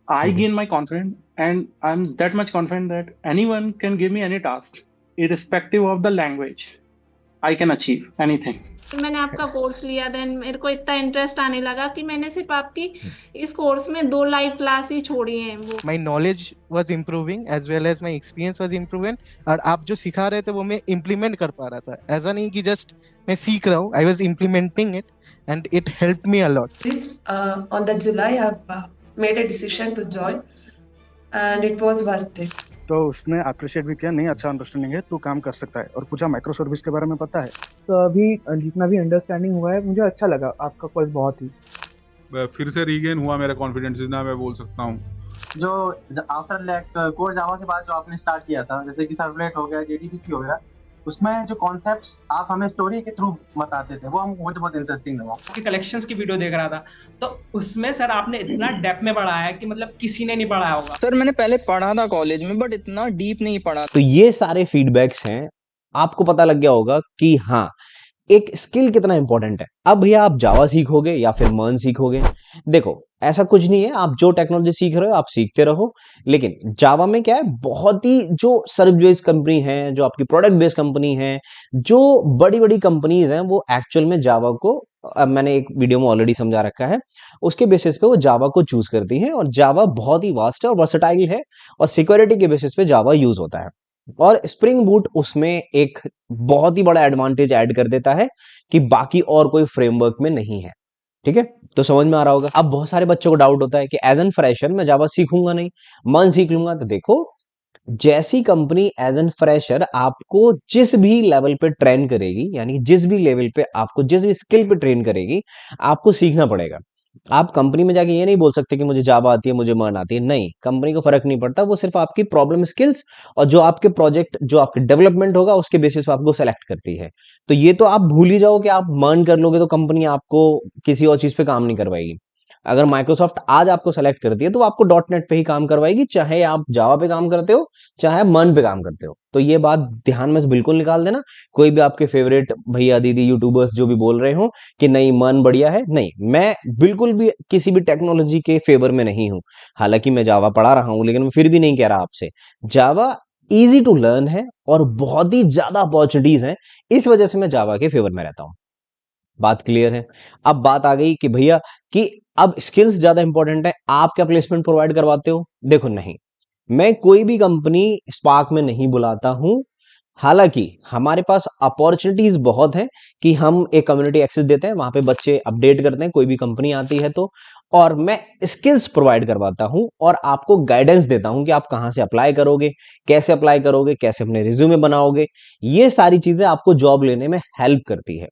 I hmm. gain my confidence, and I'm that much confident that anyone can give me any task, irrespective of the language. I can achieve anything. मैंने आपका course लिया, then मेरे को इतना interest आने लगा कि मैंने सिर्फ आपकी इस कोर्स में 2 लाइव क्लास ही छोड़ी हैं वो। My knowledge was improving as well as my experience was improving, और आप जो सिखा रहे थे वो मैं इम्प्लीमेंट कर पा रहा था। ऐसा नहीं कि जस्ट मैं सीख रहा हूँ, I was implementing it and it help me a lot. This on the July I've made a decision to join and it was worth it. तो उसने अप्रिशिएट भी किया, नहीं अच्छा अंडरस्टैंडिंग है, तू काम कर सकता है, और पूछा माइक्रो सर्विस के बारे में पता है। तो अभी जितना भी अंडरस्टैंडिंग हुआ है मुझे अच्छा लगा आपका कोर्स बहुत ही। फिर से रीगेन हुआ मेरा कॉन्फिडेंस, जितना मैं बोल सकता हूँ। जो आफ्टर कोर जावा के बाद जो आपने स्टार्ट किया था, जैसे कि सर्वलेट हो गया, जेडीबीसी हो गया, उसमें जो कॉन्सेप्ट्स आप हमें स्टोरी के थ्रू बताते थे वो हमको मुझे बहुत इंटरेस्टिंग लगा। आपके कलेक्शंस की वीडियो देख रहा था, तो उसमें सर आपने इतना डेप्थ में पढ़ाया है कि मतलब किसी ने नहीं पढ़ाया होगा। सर मैंने पहले पढ़ा था कॉलेज में, बट इतना डीप नहीं पढ़ा। तो ये सारे फीडबैक्स हैं, आपको पता लग गया होगा कि हाँ एक स्किल कितना इंपॉर्टेंट है। अब भैया आप जावा सीखोगे या फिर मर्न सीखोगे, देखो ऐसा कुछ नहीं है, आप जो टेक्नोलॉजी सीख रहे हो आप सीखते रहो, लेकिन जावा में क्या है, बहुत ही जो सर्विस बेस्ड कंपनी है, जो आपकी प्रोडक्ट बेस्ड कंपनी है, जो बड़ी बड़ी कंपनीज हैं, वो एक्चुअल में जावा को, अब मैंने एक वीडियो में ऑलरेडी समझा रखा है, उसके बेसिस पे वो जावा को चूज करती है। और जावा बहुत ही वास्ट है और वर्सेटाइल है, और सिक्योरिटी के बेसिस पे जावा यूज होता है। और स्प्रिंग बूट उसमें एक बहुत ही बड़ा एडवांटेज ऐड कर देता है कि बाकी और कोई फ्रेमवर्क में नहीं है। ठीक है, तो समझ में आ रहा होगा। अब बहुत सारे बच्चों को डाउट होता है कि एज एन फ्रेशर मैं जावा सीखूंगा नहीं, मन सीख लूंगा। तो देखो, जैसी कंपनी एज एन फ्रेशर आपको जिस भी लेवल पे ट्रेन करेगी, यानी जिस भी लेवल पे आपको जिस भी स्किल पे ट्रेन करेगी, आपको सीखना पड़ेगा। आप कंपनी में जाके ये नहीं बोल सकते कि मुझे जावा आती है, मुझे मर्न आती है, नहीं, कंपनी को फर्क नहीं पड़ता। वो सिर्फ आपकी प्रॉब्लम स्किल्स और जो आपके प्रोजेक्ट, जो आपके डेवलपमेंट होगा उसके बेसिस पे आपको सेलेक्ट करती है। तो ये तो आप भूल ही जाओ कि आप मर्न कर लोगे तो कंपनी आपको किसी और चीज पे काम नहीं करवाएगी। अगर माइक्रोसॉफ्ट आज आपको सेलेक्ट करती है तो वो आपको डॉट नेट पे ही काम करवाएगी, चाहे आप जावा पे काम करते हो, चाहे आप मर्न पे काम करते हो। तो ये बात ध्यान में से बिल्कुल निकाल देना। कोई भी आपके फेवरेट भैया दीदी यूट्यूबर्स जो भी बोल रहे हो कि नहीं मर्न बढ़िया है, नहीं, मैं बिल्कुल भी किसी भी टेक्नोलॉजी के फेवर में नहीं हूं। हालांकि मैं जावा पढ़ा रहा हूं, लेकिन मैं फिर भी नहीं कह रहा आपसे, जावा इजी टू लर्न है और बहुत ही ज्यादा अपॉर्चुनिटीज हैं, इस वजह से मैं जावा के फेवर में रहता हूं। बात क्लियर है। अब बात आ गई कि भैया कि अब स्किल्स ज्यादा इंपॉर्टेंट है, आप क्या प्लेसमेंट प्रोवाइड करवाते हो? देखो नहीं, मैं कोई भी कंपनी स्पार्क में नहीं बुलाता हूं। हालांकि हमारे पास अपॉर्चुनिटीज बहुत हैं कि हम एक कम्युनिटी एक्सेस देते हैं, वहां पे बच्चे अपडेट करते हैं, कोई भी कंपनी आती है तो, और मैं स्किल्स प्रोवाइड करवाता हूं और आपको गाइडेंस देता हूं कि आप कहां से अप्लाई करोगे, कैसे अप्लाई करोगे, कैसे अपने रिज्यूमे बनाओगे। ये सारी चीजें आपको जॉब लेने में हेल्प करती है।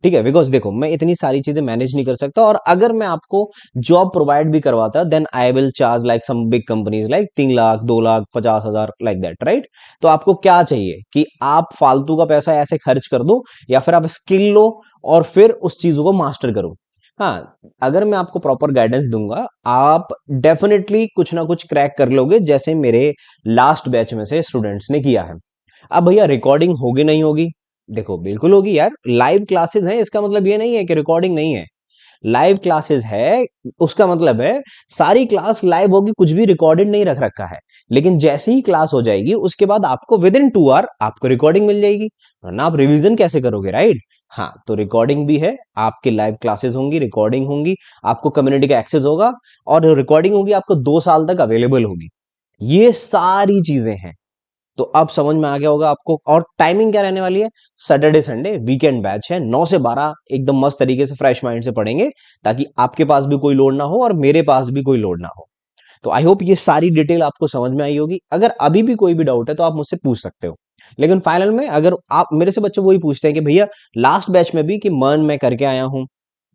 ठीक है, बिकॉज देखो मैं इतनी सारी चीजें मैनेज नहीं कर सकता, और अगर मैं आपको जॉब प्रोवाइड भी करवाता then I will charge like some big companies like 3 lakh 2 lakh 50 हजार लाइक दैट, राइट? तो आपको क्या चाहिए कि आप फालतू का पैसा ऐसे खर्च कर दो, या फिर आप स्किल लो और फिर उस चीजों को मास्टर करो। हाँ, अगर मैं आपको प्रॉपर गाइडेंस दूंगा, आप डेफिनेटली कुछ ना कुछ क्रैक कर लोगे, जैसे मेरे लास्ट बैच में से स्टूडेंट्स ने किया है। अब भैया रिकॉर्डिंग होगी नहीं होगी? देखो बिल्कुल होगी यार, लाइव क्लासेस हैं, इसका मतलब ये नहीं है कि रिकॉर्डिंग नहीं है। लाइव क्लासेस है, उसका मतलब है सारी क्लास लाइव होगी, कुछ भी रिकॉर्डेड नहीं रख रखा है। लेकिन जैसे ही क्लास हो जाएगी उसके बाद आपको विद इन 2 आवर आपको रिकॉर्डिंग मिल जाएगी, वरना आप रिवीजन कैसे करोगे, राइट? हाँ, तो रिकॉर्डिंग भी है, आपकी लाइव क्लासेस होंगी, रिकॉर्डिंग होंगी, आपको कम्युनिटी का एक्सेस होगा, और रिकॉर्डिंग होगी आपको 2 साल तक अवेलेबल होगी। ये सारी चीजें हैं। तो अब समझ में आ गया होगा आपको। और टाइमिंग क्या रहने वाली है? सैटरडे संडे वीकेंड बैच है, 9 से 12 एकदम मस्त तरीके से फ्रेश माइंड से पढ़ेंगे, ताकि आपके पास भी कोई लोड ना हो और मेरे पास भी कोई लोड ना हो। तो आई होप ये सारी डिटेल आपको समझ में आई होगी। अगर अभी भी कोई भी डाउट है तो आप मुझसे पूछ सकते हो, लेकिन फाइनल में अगर आप मेरे से, बच्चे वही पूछते हैं कि भैया लास्ट बैच में भी कि मर्न मैं करके आया हूं,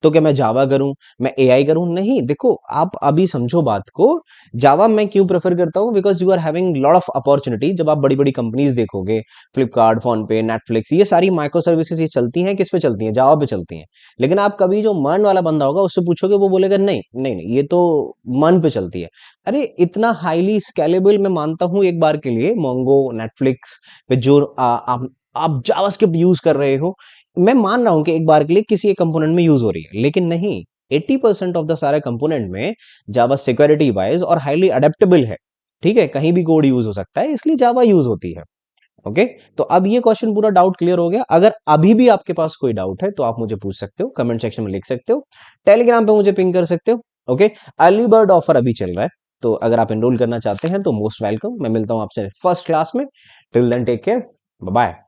तो क्या मैं जावा करूं, मैं एआई करूं? नहीं, देखो आप अभी समझो बात को। जावा मैं क्यों प्रेफर करता हूं? Because you are having lot of opportunity. जब आप बड़ी बड़ी कंपनीज देखोगे, फ्लिपकार्ट, फोन पे, नेटफ्लिक्स, ये सारी माइक्रो सर्विसेज ये चलती हैं, किस पे चलती हैं? जावा पे चलती हैं। लेकिन आप कभी जो मर्न वाला बंदा होगा उससे पूछोगे, वो बोलेगा नहीं नहीं नहीं, ये तो मर्न पे चलती है। अरे इतना हाईली स्केलेबल मैं मानता हूं एक बार के लिए, मोंगो, नेटफ्लिक्स पे जो आप जावास्क्रिप्ट यूज कर रहे हो, मैं मान रहा हूं कि एक बार के लिए किसी एक कंपोनेंट में यूज हो रही है, लेकिन नहीं, 80% ऑफ द सारे कंपोनेंट में जावा सिक्योरिटी वाइज और हाईली अडेप्टेबल है। ठीक है, कहीं भी कोड यूज हो सकता है, इसलिए जावा यूज होती है। ओके, तो अब ये क्वेश्चन पूरा डाउट क्लियर हो गया। अगर अभी भी आपके पास कोई डाउट है तो आप मुझे पूछ सकते हो, कमेंट सेक्शन में लिख सकते हो, टेलीग्राम पे मुझे पिंग कर सकते हो। ओके, अर्ली बर्ड ऑफर अभी चल रहा है, तो अगर आप एनरोल करना चाहते हैं तो मोस्ट वेलकम। मैं मिलता हूं आपसे फर्स्ट क्लास में। Till then take care, bye bye.